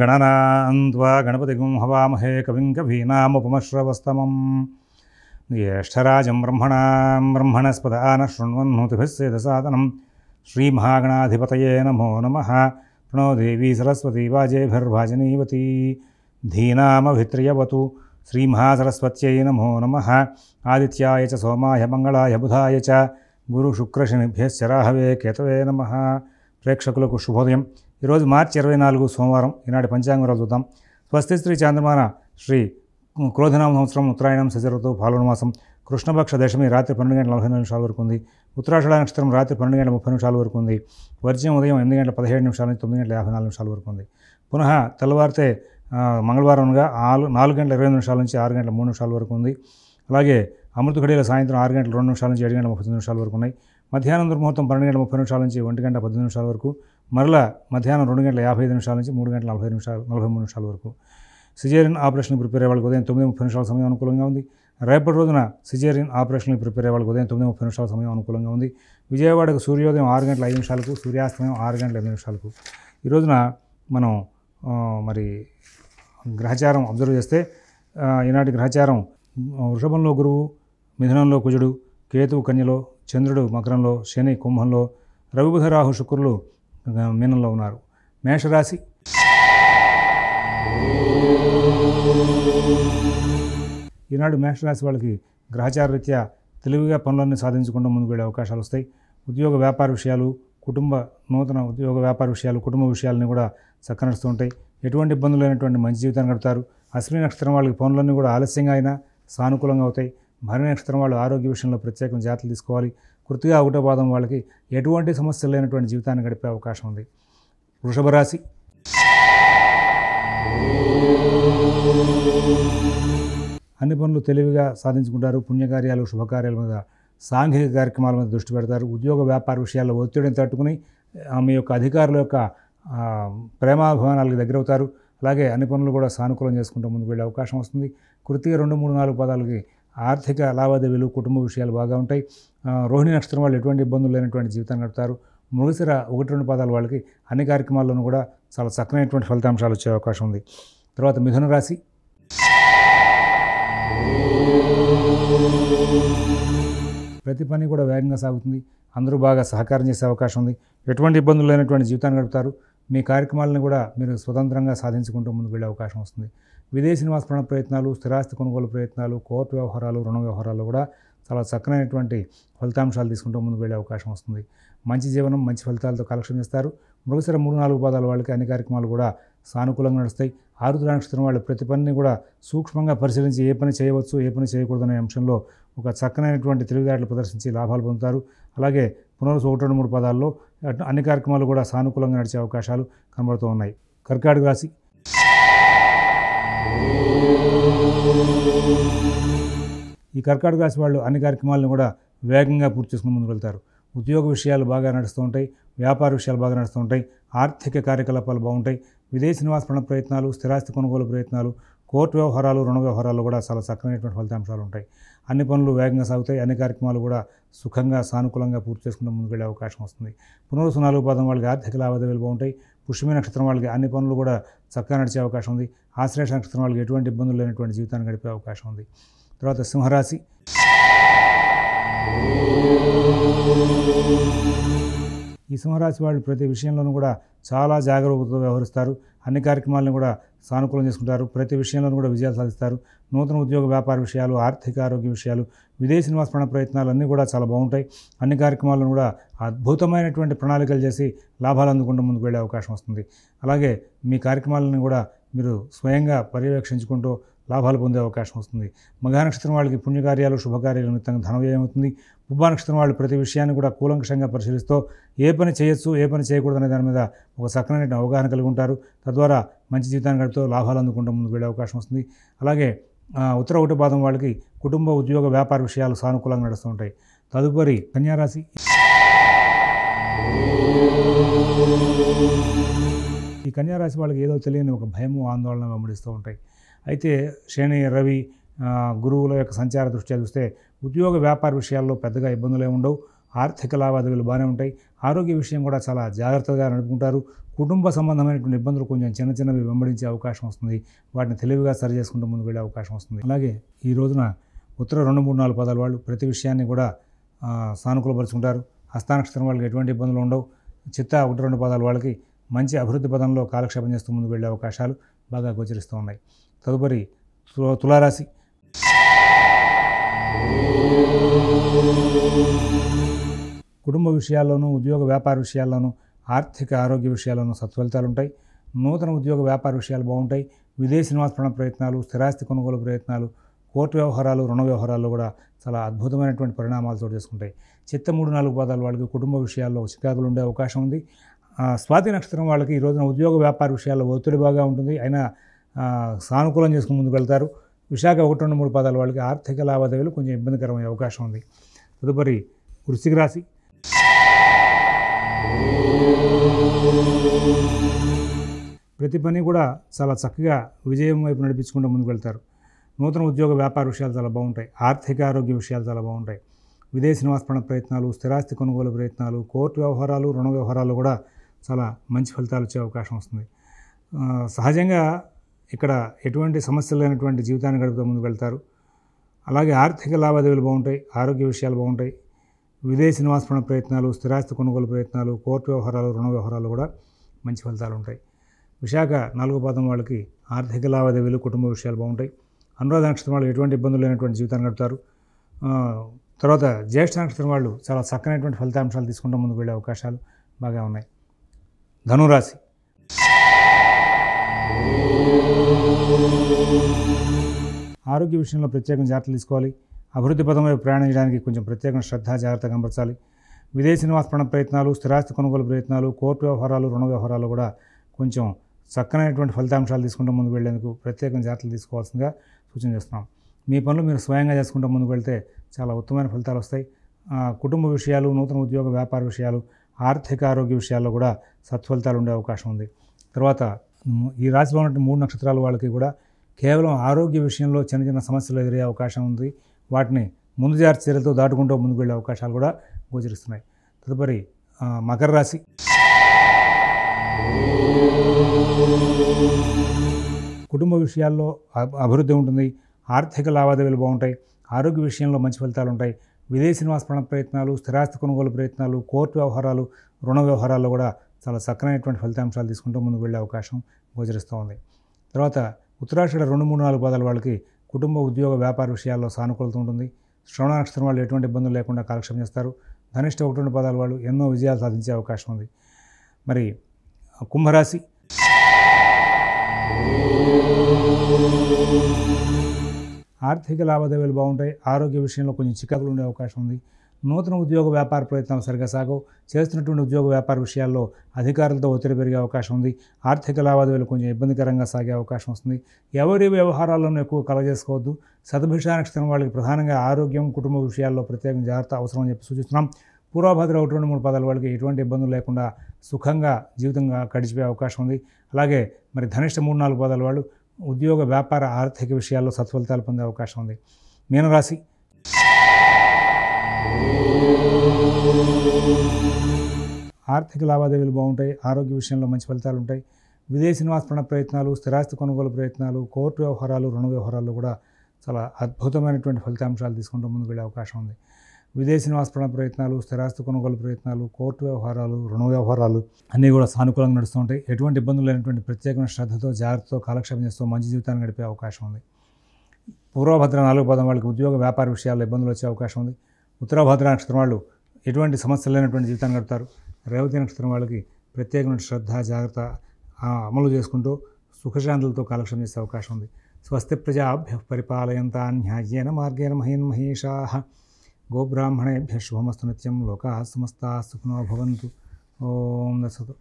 గణనాన్వా గణపతిగుం హవామహే కవిం కవీనాముపమశ్రవస్తమం జ్యేష్ఠరాజం బ్రహ్మణస్పదాన శృణ్వన్నోతిభిస్సేదసాదనం శ్రీమహాగణాధిపతయే నమో నమః. ప్రణో దేవీ సరస్వతీ వాజేభిర్వాజనీవతీ ధీనామభిత్రియవతు. శ్రీమహాసరస్వత్యై నమో నమః. ఆదిత్యాయ చ సోమాయ మంగళాయ బుధాయ చ గురుశుక్రశనిభ్యశ్చ రాహవే కేతవే నమః. ప్రేక్షకులకు శుభోదయం. ఈరోజు మార్చి 24 సోమవారం. ఈనాటి పంచాంగం చూద్దాం. స్వస్తి శ్రీ చాంద్రమాన శ్రీ క్రోధనామ సంవత్సరం ఉత్తరాయణం శశిరతు పాల్గొన మాసం కృష్ణపక్ష దశమి రాత్రి 12:40 వరకు ఉంది. ఉత్తరాషాఢ నక్షత్రం రాత్రి 12:30 వరకు ఉంది. వర్జ్యం ఉదయం 8:17 నుంచి 9:54 వరకు ఉంది. పునః తెల్లవారితే మంగళవారంగా 4:20 నుంచి 6:03 వరకు ఉంది. అలాగే అమృత ఘడియల సాయంత్రం 6:02 నుంచి 7:39 వరకు ఉన్నాయి. మధ్యాహ్నం దుర్ముహూర్తం 12:30 నుంచి 1:10 వరకు. మరలా మధ్యాహ్నం 2:55 నుంచి 3:43 వరకు. సిజేరియన్ ఆపరేషన్ ప్రిపేర్ అయ్యే వాళ్ళకి ఉదయం 9:30 సమయం అనుకూలంగా ఉంది. రేపటి రోజున సిజేరియన్ ఆపరేషన్ ప్రిపేర్ అయ్యే వాళ్ళకి ఉదయం 9:30 సమయం అనుకూలంగా ఉంది. విజయవాడకు సూర్యోదయం 6:05 సూర్యాస్తమయం 6:08. ఈ రోజున మనం మరి గ్రహచారం అబ్జర్వ్ చేస్తే ఈనాటి గ్రహచారం వృషభంలో గురువు, మిథునంలో కుజుడు, కేతువు కన్యలో, చంద్రుడు మకరంలో, శని కుంభంలో, రవి బుధ రాహు శుక్రులు మీనంలో ఉన్నారు. మేషరాశి. ఈనాడు మేషరాశి వాళ్ళకి గ్రహచార రీత్యా తెలివిగా పనులన్నీ సాధించకుండా ముందుకు వెళ్ళే అవకాశాలు వస్తాయి. ఉద్యోగ వ్యాపార విషయాలు, నూతన ఉద్యోగ వ్యాపార విషయాలు, కుటుంబ విషయాలని కూడా చక్కనడుస్తూ ఉంటాయి. ఎటువంటి ఇబ్బందులు లేనటువంటి మంచి జీవితాన్ని గడుపుతారు. అశ్విని నక్షత్రం వాళ్ళకి పనులన్నీ కూడా ఆలస్యంగా అయినా సానుకూలంగా అవుతాయి. భరణి నక్షత్రం వాళ్ళు ఆరోగ్య విషయంలో ప్రత్యేకంగా జాగ్రత్తలు తీసుకోవాలి. కృతిగా 1వ పాదం వాళ్ళకి ఎటువంటి సమస్యలు లేనటువంటి జీవితాన్ని గడిపే అవకాశం ఉంది. వృషభ రాశి. అన్ని పనులు తెలివిగా సాధించుకుంటారు. పుణ్యకార్యాలు, శుభకార్యాల మీద, సాంఘిక కార్యక్రమాల మీద దృష్టి పెడతారు. ఉద్యోగ వ్యాపార విషయాల్లో ఒత్తిడిని తట్టుకుని మీ యొక్క అధికారుల యొక్క ప్రేమాభిమానాలకు దగ్గరవుతారు. అలాగే అన్ని పనులు కూడా సానుకూలం చేసుకుంటూ ముందుకు వెళ్ళే అవకాశం వస్తుంది. కృతిగా 2, 3, 4 పాదాలకి ఆర్థిక లావాదేవీలు, కుటుంబ విషయాలు బాగా ఉంటాయి. రోహిణి నక్షత్రం వాళ్ళు ఎటువంటి ఇబ్బందులు లేనటువంటి జీవితాన్ని గడుపుతారు. మృగశిర 1, 2 పాదాల వాళ్ళకి అన్ని కార్యక్రమాల్లోనూ కూడా చాలా చక్కనైనటువంటి ఫలితాంశాలు వచ్చే అవకాశం ఉంది. తర్వాత మిథున రాశి. ప్రతి పని కూడా వేగంగా సాగుతుంది. అందరూ బాగా సహకారం చేసే అవకాశం ఉంది. ఎటువంటి ఇబ్బందులు లేనటువంటి జీవితాన్ని గడుపుతారు. మీ కార్యక్రమాలను కూడా మీరు స్వతంత్రంగా సాధించుకుంటూ ముందుకు వెళ్ళే అవకాశం వస్తుంది. విదేశీ నివాస ప్రయత్నాలు, స్థిరాస్తి కొనుగోలు ప్రయత్నాలు, కోర్టు వ్యవహారాలు, రుణ వ్యవహారాల్లో కూడా చాలా చక్కనైనటువంటి ఫలితాంశాలు తీసుకుంటూ ముందుకు వెళ్ళే అవకాశం వస్తుంది. మంచి జీవనం, మంచి ఫలితాలతో కలెక్షన్ చేస్తారు. మృగశిర 3, 4 పాదాల వాళ్ళకి అన్ని కార్యక్రమాలు కూడా సానుకూలంగా నడుస్తాయి. ఆరుద్ర నక్షత్రం వాళ్ళు ప్రతి పనిని కూడా సూక్ష్మంగా పరిశీలించి ఏ పని చేయవచ్చు, ఏ పని చేయకూడదనే అంశంలో ఒక చక్కనైనటువంటి తెలివితేటలు ప్రదర్శించి లాభాలు పొందుతారు. అలాగే పునరుసు 1, 2, 3 పాదాల్లో అన్ని కార్యక్రమాలు కూడా సానుకూలంగా నడిచే అవకాశాలు కనబడుతూ ఉన్నాయి. కర్కాటక రాశి. ఈ కర్కాటక రాశి వాళ్ళు అన్ని కార్యక్రమాలను కూడా వేగంగా పూర్తి చేసుకుని ముందుకు వెళ్తారు. ఉద్యోగ విషయాలు బాగా నడుస్తూ ఉంటాయి. వ్యాపార విషయాలు బాగా నడుస్తూ ఉంటాయి. ఆర్థిక కార్యకలాపాలు బాగుంటాయి. విదేశీ నివాస ప్రయత్నాలు, స్థిరాస్తి కొనుగోలు ప్రయత్నాలు, కోర్టు వ్యవహారాలు, రుణ వ్యవహారాలు కూడా చాలా చక్కనైనటువంటి ఫలితాంశాలు ఉంటాయి. అన్ని పనులు వేగంగా సాగుతాయి. అన్ని కార్యక్రమాలు కూడా సుఖంగా, సానుకూలంగా పూర్తి చేసుకుంటూ ముందుకు వెళ్ళే అవకాశం వస్తుంది. పునరుసు 4 పాదం వాళ్ళకి ఆర్థిక లావాదేవీలు బాగుంటాయి. పుష్యమి నక్షత్రం వాళ్ళకి అన్ని పనులు కూడా చక్కగా నడిచే అవకాశం ఉంది. ఆశ్లేష నక్షత్రం వాళ్ళకి ఎటువంటి ఇబ్బందులు లేనటువంటి జీవితాన్ని గడిపే అవకాశం ఉంది. తర్వాత సింహరాశి. ఈ సింహరాశి వాళ్ళు ప్రతి విషయంలోనూ కూడా చాలా జాగరూకతతో వ్యవహరిస్తారు. అన్ని కార్యక్రమాలను కూడా సానుకూలం చేసుకుంటారు. ప్రతి విషయంలోనూ కూడా విజయాలు సాధిస్తారు. నూతన ఉద్యోగ వ్యాపార విషయాలు, ఆర్థిక ఆరోగ్య విషయాలు, విదేశీ నివాస ప్రయత్నాలు అన్నీ కూడా చాలా బాగుంటాయి. అన్ని కార్యక్రమాలను కూడా అద్భుతమైనటువంటి ప్రణాళికలు చేసి లాభాలు అందుకుంటూ ముందుకు వెళ్ళే అవకాశం వస్తుంది. అలాగే మీ కార్యక్రమాలను కూడా మీరు స్వయంగా పర్యవేక్షించుకుంటూ లాభాలు పొందే అవకాశం వస్తుంది. మఘా నక్షత్రం వాళ్ళకి పుణ్యకార్యాలు, శుభకార్యాల నిమిత్తంగా ధన వ్యయం అవుతుంది. పుబ్బా నక్షత్రం వాళ్ళు ప్రతి విషయాన్ని కూడా కూలంకషంగా పరిశీలిస్తూ ఏ పని చేయొచ్చు, ఏ పని చేయకూడదు అనే దాని మీద ఒక చక్కనైన అవగాహన కలిగి ఉంటారు. తద్వారా మంచి జీవితాన్ని గడుపుతూ లాభాలు అందుకుంటూ ముందుకు వెళ్ళే అవకాశం వస్తుంది. అలాగే ఉత్తర 1 పాదం వాళ్ళకి కుటుంబ, ఉద్యోగ, వ్యాపార విషయాలు సానుకూలంగా నడుస్తూ ఉంటాయి. తదుపరి కన్యారాశి. ఈ కన్యారాశి వాళ్ళకి ఏదో తెలియని ఒక భయము, ఆందోళన వెంబడిస్తూ ఉంటాయి. అయితే శని, రవి, గురువుల యొక్క సంచార దృష్ట్యా చూస్తే ఉద్యోగ వ్యాపార విషయాల్లో పెద్దగా ఇబ్బందులు ఏమి ఉండవు. ఆర్థిక లావాదేవీలు బాగానే ఉంటాయి. ఆరోగ్య విషయం కూడా చాలా జాగ్రత్తగా నడుపుకుంటారు. కుటుంబ సంబంధమైనటువంటి ఇబ్బందులు కొంచెం చిన్నవి వెంబడించే అవకాశం వస్తుంది. వాటిని తెలివిగా సరి చేసుకుంటూ ముందుకు వెళ్ళే అవకాశం వస్తుంది. అలాగే ఈ రోజున ఉత్తర 2, 3, 4 పదాల వాళ్ళు ప్రతి విషయాన్ని కూడా సానుకూలపరుచుకుంటారు. హస్త నక్షత్రం వాళ్ళకి ఎటువంటి ఇబ్బందులు ఉండవు. చిత్త 1, 2 పదాల వాళ్ళకి మంచి అభివృద్ధి పదంలో కాలక్షేపం చేస్తూ ముందుకు వెళ్ళే అవకాశాలు బాగా గోచరిస్తూ ఉన్నాయి. తదుపరి తులారాశి. కుటుంబ విషయాల్లోనూ, ఉద్యోగ వ్యాపార విషయాల్లోనూ, ఆర్థిక ఆరోగ్య విషయాల్లోనూ సత్ఫలితాలు ఉంటాయి. నూతన ఉద్యోగ వ్యాపార విషయాలు బాగుంటాయి. విదేశీ నివాస ప్రయత్నాలు, స్థిరాస్తి కొనుగోలు ప్రయత్నాలు, కోర్టు వ్యవహారాలు, రుణ వ్యవహారాల్లో కూడా చాలా అద్భుతమైనటువంటి పరిణామాలు చోటు చేసుకుంటాయి. చిత్త 3, 4 పదాల వాళ్ళకి కుటుంబ విషయాల్లో చికాకులు ఉండే అవకాశం ఉంది. స్వాతి నక్షత్రం వాళ్ళకి ఈ రోజున ఉద్యోగ వ్యాపార విషయాల్లో ఒత్తిడి బాగా ఉంటుంది. అయినా సానుకూలం చేసుకుని ముందుకు వెళ్తారు. విశాఖ 1, 2, 3 పదాల వాళ్ళకి ఆర్థిక లావాదేవీలు కొంచెం ఇబ్బందికరమయ్యే అవకాశం ఉంది. తదుపరి వృశ్చిక రాశి. ప్రతి పని కూడా చాలా చక్కగా విజయం వైపు నడిపించుకుంటూ ముందుకు వెళ్తారు. నూతన ఉద్యోగ వ్యాపార విషయాలు చాలా బాగుంటాయి. ఆర్థిక ఆరోగ్య విషయాలు చాలా బాగుంటాయి. విదేశీ నివాస ప్రయత్నాలు, స్థిరాస్తి కొనుగోలు ప్రయత్నాలు, కోర్టు వ్యవహారాలు, రుణ వ్యవహారాలు కూడా చాలా మంచి ఫలితాలు వచ్చే అవకాశం వస్తుంది. సహజంగా ఇక్కడ ఎటువంటి సమస్యలు లేనటువంటి జీవితాన్ని గడుపుతూ ముందుకు వెళ్తారు. అలాగే ఆర్థిక లావాదేవీలు బాగుంటాయి. ఆరోగ్య విషయాలు బాగుంటాయి. విదేశీ నివాస ప్రయత్నాలు, స్థిరాస్తి కొనుగోలు ప్రయత్నాలు, కోర్టు వ్యవహారాలు, రుణ వ్యవహారాలు కూడా మంచి ఫలితాలు ఉంటాయి. విశాఖ 4 పాదం వాళ్ళకి ఆర్థిక లావాదేవీలు, కుటుంబ విషయాలు బాగుంటాయి. అనురాధ నక్షత్రం వాళ్ళు ఎటువంటి ఇబ్బందులు లేనటువంటి జీవితాన్ని గడుపుతారు. తర్వాత జ్యేష్ఠ నక్షత్రం వాళ్ళు చాలా చక్కనైనటువంటి ఫలితాంశాలు తీసుకుంటూ ముందుకు వెళ్ళే అవకాశాలు బాగా ఉన్నాయి. ధనురాశి. ఆరోగ్య విషయంలో ప్రత్యేకంగా జాగ్రత్తలు తీసుకోవాలి. అభివృద్ధి పదం వైపు ప్రయాణం చేయడానికి కొంచెం ప్రత్యేకంగా శ్రద్ధ, జాగ్రత్త కనబరచాలి. విదేశీ నివాస ప్రయత్నాలు, స్థిరాస్తి కొనుగోలు ప్రయత్నాలు, కోర్టు వ్యవహారాలు, రుణ వ్యవహారాలు కూడా కొంచెం చక్కనైనటువంటి ఫలితాంశాలు తీసుకుంటూ ముందుకు వెళ్లేందుకు ప్రత్యేకంగా జాగ్రత్తలు తీసుకోవాల్సిందిగా సూచన చేస్తున్నాం. మీ పనులు మీరు స్వయంగా చేసుకుంటూ ముందుకు వెళ్తే చాలా ఉత్తమమైన ఫలితాలు వస్తాయి. కుటుంబ విషయాలు, నూతన ఉద్యోగ వ్యాపార విషయాలు, ఆర్థిక ఆరోగ్య విషయాల్లో కూడా సత్ఫలితాలు ఉండే అవకాశం ఉంది. తర్వాత ఈ రాశిలో ఉన్నటువంటి 3 నక్షత్రాల వాళ్ళకి కూడా కేవలం ఆరోగ్య విషయంలో చిన్న సమస్యలు ఎదురయ్యే అవకాశం ఉంది. వాటిని ముందు జాగ్రత్త చర్యలతో దాటుకుంటూ ముందుకు వెళ్ళే అవకాశాలు కూడా గోచరిస్తున్నాయి. తదుపరి మకర రాశి. కుటుంబ విషయాల్లో అభివృద్ధి ఉంటుంది. ఆర్థిక లావాదేవీలు బాగుంటాయి. ఆరోగ్య విషయంలో మంచి ఫలితాలు ఉంటాయి. విదేశీ నివాస ప్రయత్నాలు, స్థిరాస్తి కొనుగోలు ప్రయత్నాలు, కోర్టు వ్యవహారాలు, రుణ వ్యవహారాల్లో కూడా చాలా చక్కనైనటువంటి ఫలితాంశాలు తీసుకుంటూ ముందుకు వెళ్ళే అవకాశం గోచరిస్తూ ఉంది. తర్వాత ఉత్తరాషాఢ 2, 3, 4 పదాల వాళ్ళకి కుటుంబ ఉద్యోగ వ్యాపార విషయాల్లో సానుకూలత ఉంటుంది. శ్రవణ నక్షత్రం వాళ్ళు ఎటువంటి ఇబ్బందులు లేకుండా కాలక్షేపం చేస్తారు. ధనిష్ట 1, 2 పదాల వాళ్ళు ఎన్నో విజయాలు సాధించే అవకాశం ఉంది. మరి కుంభరాశి. ఆర్థిక లావాదేవీలు బాగుంటాయి. ఆరోగ్య విషయంలో కొంచెం చికాకులు ఉండే అవకాశం ఉంది. నూతన ఉద్యోగ వ్యాపార ప్రయత్నాలు సరిగా సాగవు. చేస్తున్నటువంటి ఉద్యోగ వ్యాపార విషయాల్లో అధికారులతో ఒత్తిడి పెరిగే అవకాశం ఉంది. ఆర్థిక లావాదేవీలు కొంచెం ఇబ్బందికరంగా సాగే అవకాశం వస్తుంది. ఎవరి వ్యవహారాల్లోనూ ఎక్కువ కలగజేసుకోవద్దు. శతభిష నక్షత్రం వాళ్ళకి ప్రధానంగా ఆరోగ్యం, కుటుంబ విషయాల్లో ప్రత్యేక జాగ్రత్త అవసరం అని చెప్పి సూచిస్తున్నాం. పూర్వభద్ర 1, 2, 3 పదాల వాళ్ళకి ఎటువంటి ఇబ్బందులు లేకుండా సుఖంగా జీవితంగా గడిచిపోయే అవకాశం ఉంది. అలాగే మరి ధనిష్ట 3, 4 పదాల వాళ్ళు ఉద్యోగ వ్యాపార ఆర్థిక విషయాల్లో సత్ఫలితాలు పొందే అవకాశం ఉంది. మీనరాశి. ఆర్థిక లావాదేవీలు బాగుంటాయి. ఆరోగ్య విషయంలో మంచి ఫలితాలు ఉంటాయి. విదేశీ నివాస ప్రయత్నాలు, స్థిరాస్తి కొనుగోలు ప్రయత్నాలు, కోర్టు వ్యవహారాలు, రుణ వ్యవహారాల్లో కూడా చాలా అద్భుతమైనటువంటి ఫలితాంశాలు తీసుకుంటూ ముందుకు వెళ్ళే అవకాశం ఉంది. విదేశీ నివాస ప్రయత్నాలు, స్థిరాస్తి కొనుగోలు ప్రయత్నాలు, కోర్టు వ్యవహారాలు, రుణ వ్యవహారాలు అన్నీ కూడా సానుకూలంగా నడుస్తూ ఉంటాయి. ఎటువంటి ఇబ్బందులు లేనటువంటి ప్రత్యేకమైన శ్రద్ధతో, జాగ్రత్తతో కాలక్షేపం చేస్తూ మంచి జీవితాన్ని గడిపే అవకాశం ఉంది. పూర్వభద్ర 4 పదం వాళ్ళకి ఉద్యోగ వ్యాపార విషయాల్లో ఇబ్బందులు వచ్చే అవకాశం ఉంది. ఉత్తరభద్ర నక్షత్రం వాళ్ళు ఎటువంటి సమస్యలు లేనటువంటి జీవితాన్ని గడుపుతారు. రేవతి నక్షత్రం వాళ్ళకి ప్రత్యేకమైన శ్రద్ధ, జాగ్రత్త అమలు చేసుకుంటూ సుఖశాంతులతో కాలక్షేపం చేసే అవకాశం ఉంది. స్వస్తి ప్రజాభ్యః పరిపాలయంతాం న్యాయేన మార్గేణ మహీన్మహేషాః గోబ్రాహ్మణేభ్యః శుభమస్తు నిత్యం. లోకాః సమస్తాః సుఖినో భవంతు. ఓం తత్సత్.